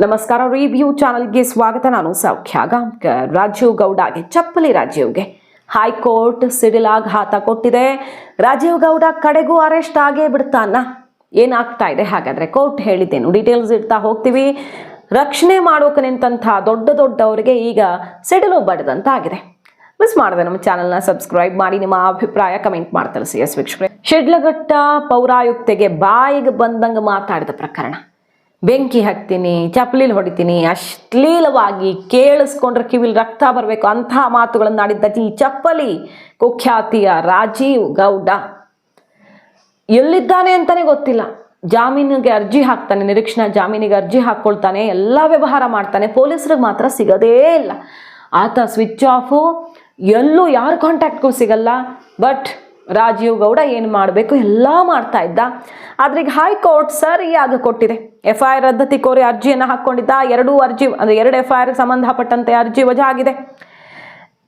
ನಮಸ್ಕಾರ. ರಿವ್ಯೂ ಚಾನಲ್ಗೆ ಸ್ವಾಗತ. ನಾನು ಸೌಖ್ಯ ಗಾಂವ್ಕರ್. ರಾಜೀವ್ ಗೌಡಗೆ ಚಪ್ಪಲಿ ರಾಜೀವ್ಗೆ ಹೈಕೋರ್ಟ್ ಸಿಡಿಲಾಘಾತ ಕೊಟ್ಟಿದೆ. ರಾಜೀವ್ ಗೌಡ ಕಡೆಗೂ ಅರೆಸ್ಟ್ ಆಗೇ ಬಿಡ್ತಾನ? ಏನಾಗ್ತಾ ಇದೆ ಹಾಗಾದ್ರೆ? ಕೋರ್ಟ್ ಹೇಳಿದ್ದೇನು? ಡೀಟೇಲ್ಸ್ ಇಡ್ತಾ ಹೋಗ್ತೀವಿ. ರಕ್ಷಣೆ ಮಾಡೋಕೆ ನಿಂತಹ ದೊಡ್ಡವರಿಗೆ ಈಗ ಸಿಡಿಲು ಬಡದಂತಾಗಿದೆ. ಮಿಸ್ ಮಾಡಿದೆ ನಮ್ಮ ಚಾನಲ್ನ ಸಬ್ಸ್ಕ್ರೈಬ್ ಮಾಡಿ, ನಿಮ್ಮ ಅಭಿಪ್ರಾಯ ಕಮೆಂಟ್ ಮಾಡಿ ತಿಳಿಸಿ. ಎಸ್ ವೀಕ್ಷಕರೇ, ಶಿಡ್ಲಘಟ್ಟ ಪೌರಾಯುಕ್ತೆಗೆ ಬಾಯಿಗೆ ಬಂದಂಗೆ ಮಾತಾಡಿದ ಪ್ರಕರಣ. ಬೆಂಕಿ ಹಾಕ್ತೀನಿ, ಚಪ್ಪಲಿಲಿ ಹೊಡಿತೀನಿ, ಅಶ್ಲೀಲವಾಗಿ ಕೇಳಿಸ್ಕೊಂಡ್ರೆ ಕಿವಿಲ್ ರಕ್ತ ಬರಬೇಕು ಅಂತಹ ಮಾತುಗಳನ್ನು ಆಡಿದ್ದ ಈ ಚಪ್ಪಲಿ ಕುಖ್ಯಾತಿಯ ರಾಜೀವ್ ಗೌಡ ಎಲ್ಲಿದ್ದಾನೆ ಅಂತಾನೆ ಗೊತ್ತಿಲ್ಲ. ಜಾಮೀನಿಗೆ ಅರ್ಜಿ ಹಾಕ್ತಾನೆ, ನಿರೀಕ್ಷಣಾ ಜಾಮೀನಿಗೆ ಅರ್ಜಿ ಹಾಕ್ಕೊಳ್ತಾನೆ, ಎಲ್ಲ ವ್ಯವಹಾರ ಮಾಡ್ತಾನೆ. ಪೊಲೀಸರಿಗೆ ಮಾತ್ರ ಸಿಗೋದೇ ಇಲ್ಲ. ಆತ ಸ್ವಿಚ್ ಆಫು, ಎಲ್ಲೂ ಯಾರ ಕಾಂಟ್ಯಾಕ್ಟ್ಗೂ ಸಿಗಲ್ಲ. ಬಟ್ ರಾಜೀವ್ ಗೌಡ ಏನು ಮಾಡಬೇಕು ಎಲ್ಲ ಮಾಡ್ತಾ ಇದ್ದ. ಆದ್ರೆ ಈಗ ಹೈಕೋರ್ಟ್ ಸರಿಯಾಗಿ ಕೊಟ್ಟಿದೆ. FIR ರದ್ದತಿ ಕೋರಿ ಅರ್ಜಿಯನ್ನು ಹಾಕ್ಕೊಂಡಿದ್ದ. ಎರಡು FIR ಸಂಬಂಧಪಟ್ಟಂತೆ ಅರ್ಜಿ ವಜಾ ಆಗಿದೆ.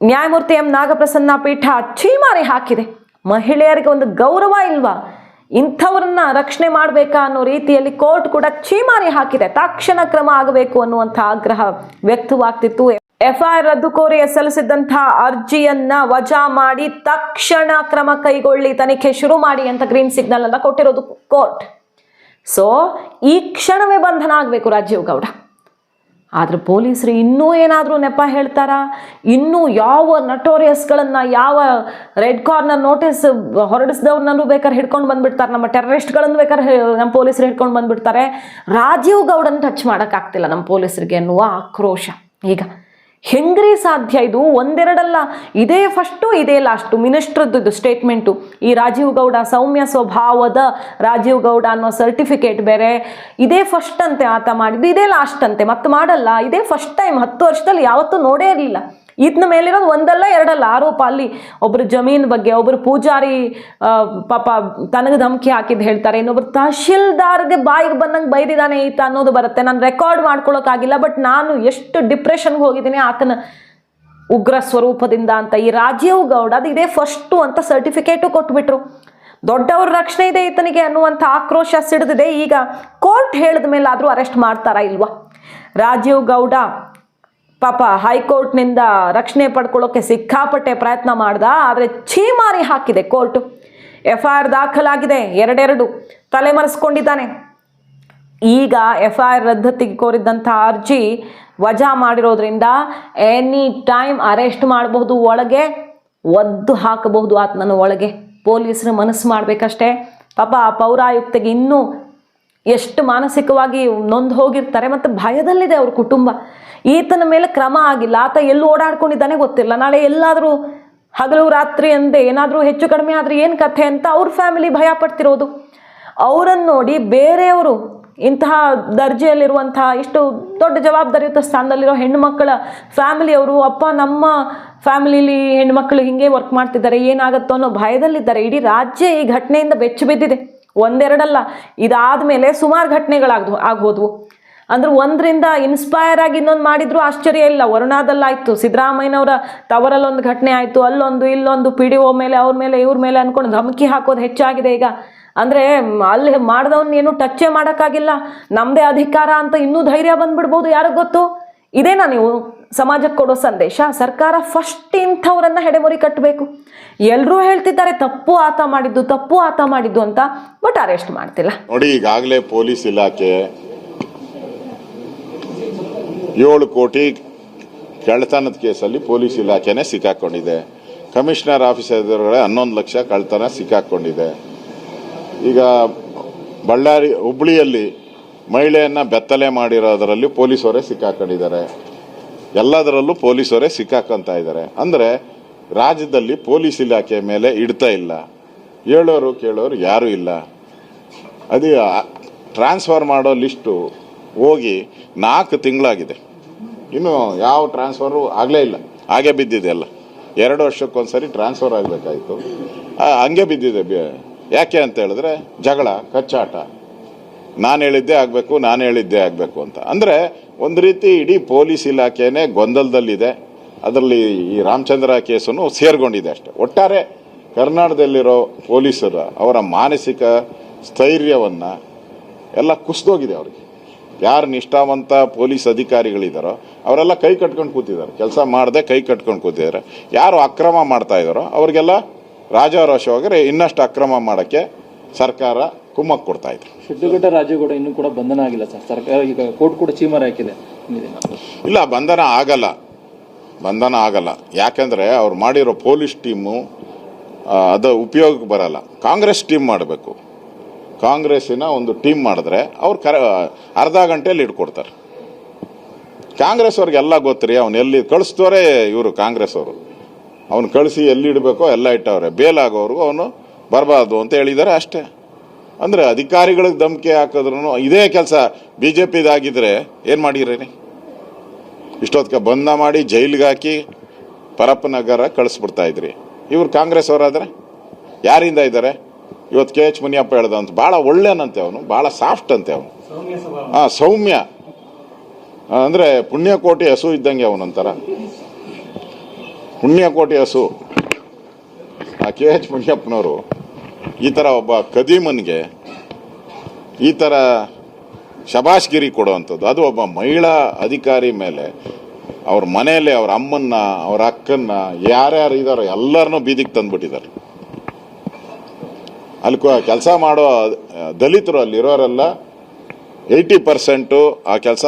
ನ್ಯಾಯಮೂರ್ತಿ M ನಾಗಪ್ರಸನ್ನ ಪೀಠ ಛೀಮಾರಿ ಹಾಕಿದೆ. ಮಹಿಳೆಯರಿಗೆ ಒಂದು ಗೌರವ ಇಲ್ವಾ? ಇಂಥವ್ರನ್ನ ರಕ್ಷಣೆ ಮಾಡಬೇಕಾ ಅನ್ನೋ ರೀತಿಯಲ್ಲಿ ಕೋರ್ಟ್ ಕೂಡ ಛೀಮಾರಿ ಹಾಕಿದೆ. ತಕ್ಷಣ ಕ್ರಮ ಆಗಬೇಕು ಅನ್ನುವಂಥ ಆಗ್ರಹ ವ್ಯಕ್ತವಾಗ್ತಿತ್ತು. FIR ರದ್ದು ಕೋರಿ ಸಲ್ಲಿಸಿದಂತಹ ಅರ್ಜಿಯನ್ನ ವಜಾ ಮಾಡಿ ತಕ್ಷಣ ಕ್ರಮ ಕೈಗೊಳ್ಳಿ, ತನಿಖೆ ಶುರು ಮಾಡಿ ಅಂತ ಗ್ರೀನ್ ಸಿಗ್ನಲ್ ಅನ್ನ ಕೊಟ್ಟಿರೋದು ಕೋರ್ಟ್. ಸೊ ಈ ಕ್ಷಣವೇ ಬಂಧನ ಆಗಬೇಕು ರಾಜೀವ್ ಗೌಡ. ಆದ್ರೆ ಪೊಲೀಸರು ಇನ್ನೂ ಏನಾದರೂ ನೆಪ ಹೇಳ್ತಾರಾ? ಇನ್ನೂ ಯಾವ ನಟೋರಿಯಸ್ಗಳನ್ನ, ಯಾವ ರೆಡ್ ಕಾರ್ನರ್ ನೋಟಿಸ್ ಹೊರಡಿಸಿದವ್ರನ್ನೂ ಬೇಕಾದ್ರೆ ಹಿಡ್ಕೊಂಡು ಬಂದ್ಬಿಡ್ತಾರೆ. ನಮ್ಮ ಟೆರರಿಸ್ಟ್ಗಳನ್ನು ಬೇಕಾದ್ರೆ ನಮ್ಮ ಪೊಲೀಸರು ಹಿಡ್ಕೊಂಡು ಬಂದ್ಬಿಡ್ತಾರೆ. ರಾಜೀವ್ ಗೌಡನ್ ಟಚ್ ಮಾಡೋಕ್ಕಾಗ್ತಿಲ್ಲ ನಮ್ಮ ಪೊಲೀಸರಿಗೆ ಅನ್ನುವ ಆಕ್ರೋಶ. ಈಗ ಹೆಂಗ್ರಿ ಸಾಧ್ಯ ಇದು? ಒಂದೆರಡಲ್ಲ, ಇದೇ ಫಸ್ಟು ಇದೇ ಲಾಸ್ಟು ಮಿನಿಸ್ಟ್ರದ್ದು ಸ್ಟೇಟ್ಮೆಂಟು. ಈ ರಾಜೀವ್ ಗೌಡ ಸೌಮ್ಯ ಸ್ವಭಾವದ ರಾಜೀವ್ ಗೌಡ ಅನ್ನೋ ಸರ್ಟಿಫಿಕೇಟ್ ಬೇರೆ. ಇದೇ ಫಸ್ಟ್ ಅಂತೆ ಆತ ಮಾಡಿದ್ದು, ಇದೇ ಲಾಸ್ಟ್ ಅಂತೆ, ಮತ್ತೆ ಮಾಡಲ್ಲ. ಇದೇ ಫಸ್ಟ್ ಟೈಮ್, 10 ವರ್ಷದಲ್ಲಿ ಯಾವತ್ತೂ ನೋಡೇ ಇರಲಿಲ್ಲ. ಇದನ್ನ ಮೇಲಿರೋದು ಒಂದಲ್ಲ ಎರಡಲ್ಲ ಆರೋಪ. ಅಲ್ಲಿ ಒಬ್ರು ಜಮೀನ್ ಬಗ್ಗೆ, ಒಬ್ರು ಪೂಜಾರಿ ಪಾಪ ತನಗೆ ಧಮಕಿ ಹಾಕಿದ್ದು ಹೇಳ್ತಾರೆ, ಇನ್ನೊಬ್ರು ತಹಶೀಲ್ದಾರ್ಗೆ ಬಾಯಿಗೆ ಬಂದಂಗೆ ಬೈದಿದ್ದಾನೆ ಈತ ಅನ್ನೋದು ಬರುತ್ತೆ. ನಾನು ರೆಕಾರ್ಡ್ ಮಾಡ್ಕೊಳ್ಳೋಕ್ಕಾಗಿಲ್ಲ, ಬಟ್ ನಾನು ಎಷ್ಟು ಡಿಪ್ರೆಷನ್ಗೆ ಹೋಗಿದ್ದೀನಿ ಆತನ ಉಗ್ರ ಸ್ವರೂಪದಿಂದ ಅಂತ. ಈ ರಾಜೀವ್ ಗೌಡ ಅದು ಇದೇ ಫಸ್ಟು ಅಂತ ಸರ್ಟಿಫಿಕೇಟು ಕೊಟ್ಬಿಟ್ರು. ದೊಡ್ಡವ್ರ ರಕ್ಷಣೆ ಇದೆ ಈತನಿಗೆ ಅನ್ನುವಂಥ ಆಕ್ರೋಶ ಸಿಡಿದಿದೆ. ಈಗ ಕೋರ್ಟ್ ಹೇಳಿದ ಮೇಲೆ ಆದರೂ ಅರೆಸ್ಟ್ ಮಾಡ್ತಾರಾ ಇಲ್ವಾ? ರಾಜೀವ್ ಗೌಡ ಪಾಪ ಹೈಕೋರ್ಟ್ನಿಂದ ರಕ್ಷಣೆ ಪಡ್ಕೊಳ್ಳೋಕೆ ಸಿಕ್ಕಾಪಟ್ಟೆ ಪ್ರಯತ್ನ ಮಾಡ್ದ. ಆದರೆ ಛೀಮಾರಿ ಹಾಕಿದೆ ಕೋರ್ಟು. FIR ದಾಖಲಾಗಿದೆ, ಎರಡೆರಡು ತಲೆಮರೆಸ್ಕೊಂಡಿದ್ದಾನೆ. ಈಗ FIR ರದ್ದತಿಗೆ ಕೋರಿದ್ದಂಥ ಅರ್ಜಿ ವಜಾ ಮಾಡಿರೋದ್ರಿಂದ ಎನಿ ಟೈಮ್ ಅರೆಸ್ಟ್ ಮಾಡಬಹುದು, ಒಳಗೆ ಒದ್ದು ಹಾಕಬಹುದು ಆತನನ್ನು ಒಳಗೆ. ಪೊಲೀಸರು ಮನಸ್ಸು ಮಾಡಬೇಕಷ್ಟೇ. ಪಾಪ ಆ ಪೌರಾಯುಕ್ತೆಗೆ ಇನ್ನೂ ಎಷ್ಟು ಮಾನಸಿಕವಾಗಿ ನೊಂದು ಹೋಗಿರ್ತಾರೆ, ಮತ್ತು ಭಯದಲ್ಲಿದೆ ಅವ್ರ ಕುಟುಂಬ. ಈತನ ಮೇಲೆ ಕ್ರಮ ಆಗಿಲ್ಲ, ಆತ ಎಲ್ಲೂ ಓಡಾಡ್ಕೊಂಡಿದ್ದಾನೆ ಗೊತ್ತಿಲ್ಲ. ನಾಳೆ ಎಲ್ಲಾದರೂ ಹಗಲು ರಾತ್ರಿ ಅಂದೆ ಏನಾದರೂ ಹೆಚ್ಚು ಕಡಿಮೆ ಆದರೆ ಏನು ಕಥೆ ಅಂತ ಅವ್ರ ಫ್ಯಾಮಿಲಿ ಭಯ ಪಡ್ತಿರೋದು. ಅವರನ್ನು ನೋಡಿ ಬೇರೆಯವರು, ಇಂತಹ ದರ್ಜೆಯಲ್ಲಿರುವಂತಹ ಇಷ್ಟು ದೊಡ್ಡ ಜವಾಬ್ದಾರಿಯುತ ಸ್ಥಾನದಲ್ಲಿರೋ ಹೆಣ್ಣುಮಕ್ಕಳ ಫ್ಯಾಮಿಲಿಯವರು, ಅಪ್ಪ ನಮ್ಮ ಫ್ಯಾಮಿಲಿಲಿ ಹೆಣ್ಮಕ್ಳು ಹಿಂಗೆ ವರ್ಕ್ ಮಾಡ್ತಿದ್ದಾರೆ, ಏನಾಗುತ್ತೋ ಅನ್ನೋ ಭಯದಲ್ಲಿದ್ದಾರೆ. ಇಡೀ ರಾಜ್ಯ ಈ ಘಟನೆಯಿಂದ ಬೆಚ್ಚ ಬಿದ್ದಿದೆ. ಒಂದೆರಡಲ್ಲ, ಇದಾದ ಮೇಲೆ ಸುಮಾರು ಆಗೋದ್ವು. ಅಂದ್ರೆ ಒಂದರಿಂದ ಇನ್ಸ್ಪೈರ್ ಆಗಿ ಇನ್ನೊಂದು ಮಾಡಿದ್ರು ಆಶ್ಚರ್ಯ ಇಲ್ಲ. ವರುಣಾದಲ್ಲಾಯ್ತು, ಸಿದ್ದರಾಮಯ್ಯನವರ ತವರಲ್ಲೊಂದು ಘಟನೆ ಆಯಿತು, ಅಲ್ಲೊಂದು ಇಲ್ಲೊಂದು, PDO ಮೇಲೆ ಅವ್ರ ಮೇಲೆ ಇವ್ರ ಮೇಲೆ ಅನ್ಕೊಂಡು ಧಮಕಿ ಹಾಕೋದು ಹೆಚ್ಚಾಗಿದೆ ಈಗ. ಅಂದರೆ ಅಲ್ಲಿ ಮಾಡಿದವನ್ನ ಏನು ಟಚ್ಚೇ ಮಾಡೋಕ್ಕಾಗಿಲ್ಲ, ನಮ್ಮದೇ ಅಧಿಕಾರ ಅಂತ ಇನ್ನೂ ಧೈರ್ಯ ಬಂದ್ಬಿಡ್ಬೋದು. ಯಾರಿಗೆ ಗೊತ್ತು? ಇದೇನಾ ನೀವು ಸಮಾಜಕ್ಕೆ ಕೊಡೋ ಸಂದೇಶ? ಸರ್ಕಾರ ಫಸ್ಟ್ ಇಂಥವ್ರನ್ನ ಹೆಡೆಮುರಿ ಕಟ್ಟಬೇಕು. ಎಲ್ಲರೂ ಹೇಳ್ತಿದ್ದಾರೆ ತಪ್ಪು ಆತ ಮಾಡಿದ್ದು ಅಂತ, ಬಟ್ ಅರೆಸ್ಟ್ ಮಾಡ್ತಿಲ್ಲ. ನೋಡಿ, ಈಗಾಗಲೇ ಪೊಲೀಸ್ ಇಲಾಖೆ 7 ಕೋಟಿ ಕಳ್ಳತನದ ಕೇಸಲ್ಲಿ ಪೊಲೀಸ್ ಇಲಾಖೆನೇ ಸಿಕ್ಕಾಕೊಂಡಿದೆ. ಕಮಿಷನರ್ ಆಫೀಸರ್ಗಳೇ 11 ಲಕ್ಷ ಕಳ್ಳತನ ಸಿಕ್ಕಾಕೊಂಡಿದೆ. ಈಗ ಹುಬ್ಬಳ್ಳಿಯಲ್ಲಿ ಮಹಿಳೆಯನ್ನ ಬೆತ್ತಲೆ ಮಾಡಿರೋದರಲ್ಲಿ ಪೊಲೀಸವರೇ ಸಿಕ್ಕಾಕೊಂಡಿದ್ದಾರೆ. ಎಲ್ಲದರಲ್ಲೂ ಪೊಲೀಸವರೇ ಸಿಕ್ಕಾಕೊಂತ ಇದ್ದಾರೆ. ಅಂದರೆ ರಾಜ್ಯದಲ್ಲಿ ಪೊಲೀಸ್ ಇಲಾಖೆ ಮೇಲೆ ಇಡ್ತಾ ಇಲ್ಲ. ಹೇಳೋರು ಕೇಳೋರು ಯಾರೂ ಇಲ್ಲ. ಅದು ಟ್ರಾನ್ಸ್ಫರ್ ಮಾಡೋ ಲಿಸ್ಟು ಹೋಗಿ 4 ತಿಂಗಳಾಗಿದೆ, ಇನ್ನು ಯಾವ ಟ್ರಾನ್ಸ್ಫರು ಆಗಲೇ ಇಲ್ಲ. ಹಾಗೆ ಬಿದ್ದಿದೆ ಎಲ್ಲ. 2 ವರ್ಷಕ್ಕೊಂದ್ಸರಿ ಟ್ರಾನ್ಸ್ಫರ್ ಆಗಬೇಕಾಯಿತು, ಹಂಗೆ ಬಿದ್ದಿದೆ. ಯಾಕೆ ಅಂತ ಹೇಳಿದ್ರೆ ಜಗಳ, ಕಚ್ಚಾಟ, ನಾನು ಹೇಳಿದ್ದೇ ಆಗಬೇಕು ಅಂತ. ಅಂದರೆ ಒಂದು ರೀತಿ ಇಡೀ ಪೊಲೀಸ್ ಇಲಾಖೆನೇ ಗೊಂದಲದಲ್ಲಿದೆ. ಅದರಲ್ಲಿ ಈ ರಾಮಚಂದ್ರ ಕೇಸನ್ನು ಸೇರ್ಕೊಂಡಿದೆ ಅಷ್ಟೆ. ಒಟ್ಟಾರೆ ಕರ್ನಾಟಕದಲ್ಲಿರೋ ಪೊಲೀಸರ ಅವರ ಮಾನಸಿಕ ಸ್ಥೈರ್ಯವನ್ನು ಎಲ್ಲ ಕುಸಿದೋಗಿದೆ ಅವ್ರಿಗೆ. ಯಾರು ನಿಷ್ಠಾವಂತ ಪೊಲೀಸ್ ಅಧಿಕಾರಿಗಳಿದ್ದಾರೋ ಅವರೆಲ್ಲ ಕೈ ಕಟ್ಕೊಂಡು ಕೂತಿದ್ದಾರೆ, ಕೆಲಸ ಮಾಡದೆ ಕೈ ಕಟ್ಕೊಂಡು ಕೂತಿದ್ದಾರೆ. ಯಾರು ಅಕ್ರಮ ಮಾಡ್ತಾ ಇದ್ದಾರೋ ಅವ್ರಿಗೆಲ್ಲ ರಾಜಾರೋಷವಾಗಿ ಇನ್ನಷ್ಟು ಅಕ್ರಮ ಮಾಡೋಕ್ಕೆ ಸರ್ಕಾರ ಕುಮ್ಮಕ್ಕು ಕೊಡ್ತಾ ಇದ್ರು. ಶಿಡ್ಲಘಟ್ಟ ರಾಜೇಗೌಡ ಇನ್ನೂ ಕೂಡ ಬಂಧನ ಆಗಿಲ್ಲ ಸರ್. ಸರ್ಕಾರ ಈಗ ಕೋರ್ಟ್ ಕೂಡ ಚೀಮಾರಿ ಹಾಕಿದೆ. ಇಲ್ಲ, ಬಂಧನ ಆಗಲ್ಲ. ಯಾಕಂದ್ರೆ ಅವ್ರು ಮಾಡಿರೋ ಪೊಲೀಸ್ ಟೀಮು ಅದು ಉಪಯೋಗಕ್ಕೆ ಬರಲ್ಲ. ಕಾಂಗ್ರೆಸ್ ಟೀಮ್ ಮಾಡಬೇಕು. ಕಾಂಗ್ರೆಸ್ಸಿನ ಒಂದು ಟೀಮ್ ಮಾಡಿದ್ರೆ ಅವ್ರು ಅರ್ಧ ಗಂಟೆಯಲ್ಲಿ ಇಟ್ಕೊಡ್ತಾರೆ. ಕಾಂಗ್ರೆಸ್ ಅವ್ರಿಗೆಲ್ಲ ಗೊತ್ತರಿ, ಅವ್ನು ಎಲ್ಲಿ ಕಳಿಸ್ತೋರೆ ಇವರು ಕಾಂಗ್ರೆಸ್ ಅವರು. ಅವ್ನು ಕಳಿಸಿ ಎಲ್ಲಿ ಇಡಬೇಕೋ ಎಲ್ಲ ಇಟ್ಟವ್ರೆ. ಬೇಲಾಗೋರ್ಗು ಅವನು ಬರಬಾರ್ದು ಅಂತ ಹೇಳಿದ್ದಾರೆ ಅಷ್ಟೇ. ಅಂದರೆ ಅಧಿಕಾರಿಗಳಿಗೆ ಧಮಕಿ ಹಾಕಿದ್ರು ಇದೇ ಕೆಲಸ BJPದಾಗಿದ್ರೆ ಏನು ಮಾಡಿರಿ? ಇಷ್ಟೊತ್ತಿಗೆ ಬಂಧ ಮಾಡಿ ಜೈಲಿಗೆ ಹಾಕಿ ಪರಪ್ಪನಗರ ಕಳಿಸ್ಬಿಡ್ತಾ ಇದ್ರಿ. ಇವ್ರು ಕಾಂಗ್ರೆಸ್ ಅವರಾದರೆ ಯಾರಿಂದ ಇದ್ದಾರೆ? ಇವತ್ತು KH ಮುನಿಯಪ್ಪ ಹೇಳ್ದಂತ ಭಾಳ ಒಳ್ಳೆನಂತೆ, ಅವನು ಭಾಳ ಸಾಫ್ಟ್ ಅಂತೆ ಅವನು. ಸೌಮ್ಯ ಅಂದರೆ ಪುಣ್ಯಕೋಟಿ ಹಸು ಇದ್ದಂಗೆ ಅವನಂತರ. ಪುಣ್ಯಕೋಟಿ ಹಸು KH ಮುನಿಯಪ್ಪನವರು ಈ ಥರ ಒಬ್ಬ ಕದೀಮನ್ಗೆ ಈ ಥರ ಶಬಾಷ್ಗಿರಿ ಕೊಡುವಂಥದ್ದು, ಅದು ಒಬ್ಬ ಮಹಿಳಾ ಅಧಿಕಾರಿ ಮೇಲೆ ಅವ್ರ ಮನೆಯಲ್ಲಿ ಅವ್ರ ಅಮ್ಮನ್ನ ಅವ್ರ ಅಕ್ಕನ್ನ ಯಾರ್ಯಾರು ಇದ್ದಾರೋ ಎಲ್ಲರನ್ನೂ ಬೀದಿಗೆ ತಂದುಬಿಟ್ಟಿದ್ದಾರೆ. ಅಲ್ಲಿ ಕೆಲಸ ಮಾಡೋ ದಲಿತರು ಅಲ್ಲಿರೋರೆಲ್ಲ 80% ಆ ಕೆಲಸ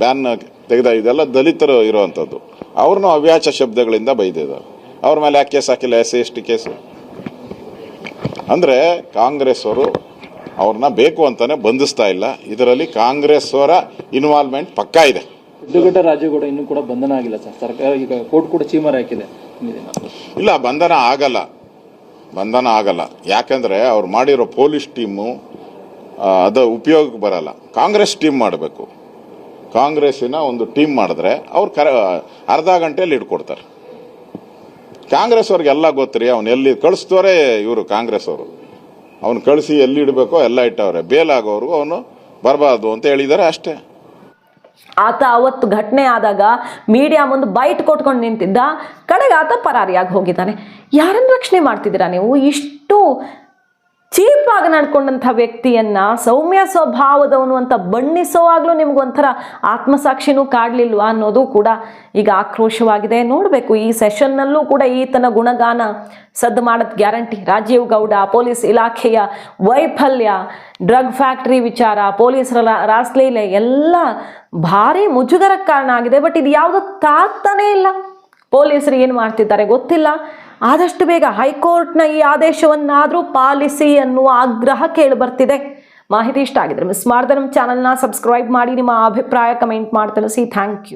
ಬ್ಯಾನ್ ತೆಗೆದ ಇದೆಲ್ಲ ದಲಿತರು ಇರೋವಂಥದ್ದು. ಅವ್ರನ್ನೂ ಅವ್ಯಾಚ ಶಬ್ದಗಳಿಂದ ಬೈದಿದ್ದಾರೆ. ಅವ್ರ ಮೇಲೆ ಯಾಕೆ ಕೇಸ್ ಹಾಕಿಲ್ಲ? SC/ST case. ಅಂದರೆ ಕಾಂಗ್ರೆಸ್ ಅವರು ಅವ್ರನ್ನ ಬೇಕು ಅಂತಾನೆ ಬಂಧಿಸ್ತಾ ಇಲ್ಲ. ಇದರಲ್ಲಿ ಕಾಂಗ್ರೆಸ್ ಅವರ ಇನ್ವಾಲ್ವ್ಮೆಂಟ್ ಪಕ್ಕಾ ಇದೆ. ಶಿಡ್ಲಘಟ್ಟ ರಾಜೇಗೌಡ ಇನ್ನೂ ಕೂಡ ಬಂಧನ ಆಗಿಲ್ಲ ಸರ್. ಸರ್ಕಾರ ಈಗ ಕೋರ್ಟ್ ಕೂಡ ಚೀಮಾರಿ ಹಾಕಿದೆ. ಇಲ್ಲ, ಬಂಧನ ಆಗಲ್ಲ. ಯಾಕಂದ್ರೆ ಅವ್ರು ಮಾಡಿರೋ ಪೊಲೀಸ್ ಟೀಮು ಅದು ಉಪಯೋಗಕ್ಕೆ ಬರಲ್ಲ. ಕಾಂಗ್ರೆಸ್ ಟೀಮ್ ಮಾಡಬೇಕು. ಕಾಂಗ್ರೆಸ್ಸಿನ ಒಂದು ಟೀಮ್ ಮಾಡಿದ್ರೆ ಅವ್ರು ಅರ್ಧ ಗಂಟೆಯಲ್ಲಿ ಇಟ್ಕೊಡ್ತಾರೆ. ಕಾಂಗ್ರೆಸ್ ಅವ್ರಿಗೆಲ್ಲ ಗೊತ್ತರಿ, ಅವ್ನು ಎಲ್ಲಿ ಕಳಿಸ್ತೋರೆ ಇವರು ಕಾಂಗ್ರೆಸ್ ಅವರು. ಅವ್ನು ಕಳಿಸಿ ಎಲ್ಲಿ ಇಡಬೇಕೋ ಎಲ್ಲ ಇಟ್ಟವ್ರೆ. ಬೇಲಾಗೋರ್ಗು ಅವನು ಬರಬಾರ್ದು ಅಂತ ಹೇಳಿದ್ದಾರೆ ಅಷ್ಟೇ. ಆತ ಅವತ್ತು ಘಟನೆ ಆದಾಗ ಮೀಡಿಯಾ ಮುಂದೆ ಬೈಟ್ ಕೊಟ್ಕೊಂಡು ನಿಂತಿದ್ದ. ಕಡೆಗೆ ಆತ ಪರಾರಿಯಾಗಿ ಹೋಗಿದ್ದಾನೆ. ಯಾರನ್ನು ರಕ್ಷಣೆ ಮಾಡ್ತಿದ್ದೀರಾ ನೀವು? ಇಷ್ಟು ಚೀಪಾಗಿ ನಡ್ಕೊಂಡಂಥ ವ್ಯಕ್ತಿಯನ್ನ ಸೌಮ್ಯ ಸ್ವಭಾವದವನು ಅಂತ ಬಣ್ಣಿಸೋವಾಗಲೂ ನಿಮ್ಗೊಂಥರ ಆತ್ಮಸಾಕ್ಷಿನೂ ಕಾಡಲಿಲ್ವಾ ಅನ್ನೋದು ಕೂಡ ಈಗ ಆಕ್ರೋಶವಾಗಿದೆ. ನೋಡಬೇಕು, ಈ ಸೆಷನ್ನಲ್ಲೂ ಕೂಡ ಈತನ ಗುಣಗಾನ ಸದ್ದು ಮಾಡೋದು ಗ್ಯಾರಂಟಿ. ರಾಜೀವ್ ಗೌಡ, ಪೊಲೀಸ್ ಇಲಾಖೆಯ ವೈಫಲ್ಯ, ಡ್ರಗ್ ಫ್ಯಾಕ್ಟ್ರಿ ವಿಚಾರ, ಪೊಲೀಸರ ರಾಸ್ಲೀಲೆ ಎಲ್ಲ ಭಾರಿ ಮುಜುಗರಕ್ಕೆ ಕಾರಣ ಆಗಿದೆ. ಬಟ್ ಇದು ಯಾವುದೂ ತಾಗ್ತಾನೇ ಇಲ್ಲ. ಪೊಲೀಸರು ಏನು ಮಾಡ್ತಿದ್ದಾರೆ ಗೊತ್ತಿಲ್ಲ. ಆದಷ್ಟು ಬೇಗ ಹೈಕೋರ್ಟ್ನ ಈ ಆದೇಶವನ್ನಾದರೂ ಪಾಲಿಸಿ ಅನ್ನುವ ಆಗ್ರಹ ಕೇಳಿ ಬರ್ತಿದೆ. ಮಾಹಿತಿ ಇಷ್ಟ ಆಗಿದ್ರೆ ಮಿಸ್ ಮಾಡದೆ ನಮ್ಮ ಚಾನಲ್ನ ಸಬ್ಸ್ಕ್ರೈಬ್ ಮಾಡಿ. ನಿಮ್ಮ ಅಭಿಪ್ರಾಯ ಕಮೆಂಟ್ ಮಾಡಿ ತಿಳಿಸಿ. Thank you.